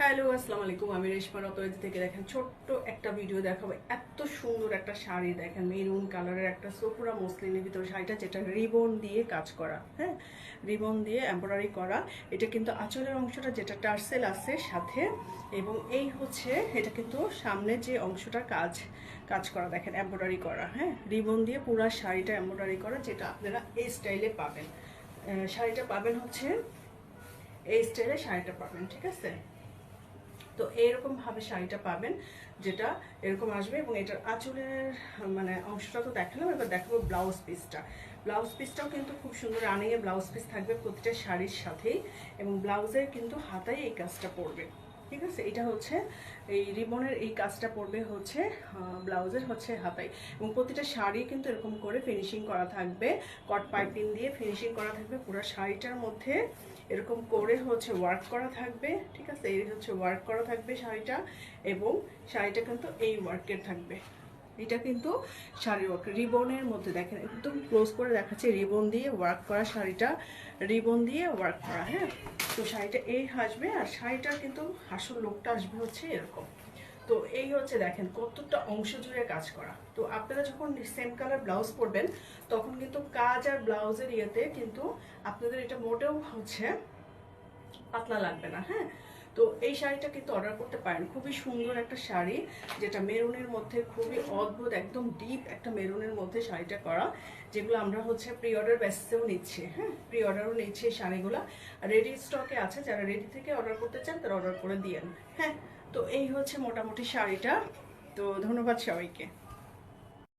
Hello, আসসালামু আলাইকুম। আমি রেশমা রতোয়াজি থেকে দেখেন ছোট্ট একটা ভিডিও দেখাবো। এত সুন্দর একটা শাড়ি দেখেন, মেরুন কালারের একটা সোপুরা মসলিনের ভিতরে শাড়িটা, যেটা রিবন দিয়ে কাজ করা। হ্যাঁ, রিবন দিয়ে এমব্রয়ডারি করা। এটা কিন্তু আঁচলের অংশটা যেটা টার্সেল আছে সাথে, এবং এই হচ্ছে এটা কিন্তু সামনের যে অংশটা কাজ কাজ করা দেখেন, এমব্রয়ডারি করা। হ্যাঁ, রিবন দিয়ে পুরো শাড়িটা এমব্রয়ডারি করা, যেটা আপনারা এই স্টাইলে পাবেন। শাড়িটা পাবেন হচ্ছে এই স্টাইলে শাড়িটা পাবেন, ঠিক আছে। তো এরকম ভাবে শাড়িটা পাবেন, যেটা এরকম আসবে। এবং এটার আঁচলের মানে অংশটা তো দেখালাম, এবার দেখাবো ব্লাউজ পিসটা। ব্লাউজ পিসটাও কিন্তু খুব সুন্দর আনিয়ে ব্লাউজ পিস থাকবে প্রতিটা শাড়ির সাথেই, এবং ব্লাউজের কিন্তু হাতায় এই কাজটা পড়বে, ঠিক আছে। এটা হচ্ছে এই রিবনের এই কাজটা পড়বে হচ্ছে ব্লাউজের হচ্ছে হাতায়, এবং প্রতিটা শাড়ি কিন্তু এরকম করে ফিনিশিং করা থাকবে, কট পাইপিং দিয়ে ফিনিশিং করা থাকবে পুরো শাড়িটার মধ্যে। এরকম করে হচ্ছে ওয়ার্ক করা থাকবে, ঠিক আছে। এই হচ্ছে ওয়ার্ক করা থাকবে শাড়িটা, এবং শাড়িটা কিন্তু এই ওয়ার্কের থাকবে। এটা কিন্তু শাড়ি ওয়ার্ক রিবনের মধ্যে দেখেন, একদম ক্লোজ করে দেখাচ্ছে, রিবন দিয়ে ওয়ার্ক করা শাড়িটা, রিবন দিয়ে ওয়ার্ক করা। হ্যাঁ, তো শাড়িটা এই আসবে, আর শাড়িটার কিন্তু আসল লুকটা আসবে হচ্ছে এরকম। তো এই হচ্ছে দেখেন কতটা অংশ জুড়ে কাজ করা। তো আপনারা যখন সেম কালার ব্লাউজ পরবেন, তখন কিন্তু কাজ আর ব্লাউজের ইয়েতে কিন্তু আপনাদের এটা মোটেও হচ্ছে পাতলা লাগবে না। হ্যাঁ, তো এই শাড়িটা কিন্তু অর্ডার করতে পারেন। খুবই সুন্দর একটা শাড়ি, যেটা মেরুনের মধ্যে খুবই অদ্ভুত, একদম ডিপ একটা মেরুনের মধ্যে শাড়িটা করা, যেগুলো আমরা হচ্ছে প্রি অর্ডার বেসিসেও নিচ্ছি। হ্যাঁ, প্রি অর্ডারও নিচ্ছি এই শাড়িগুলো, রেডি স্টকে আছে। যারা রেডি থেকে অর্ডার করতে চান তারা অর্ডার করে দিয়েন। হ্যাঁ, তো এই হচ্ছে মোটামুটি শাড়িটা। তো ধন্যবাদ সবাইকে।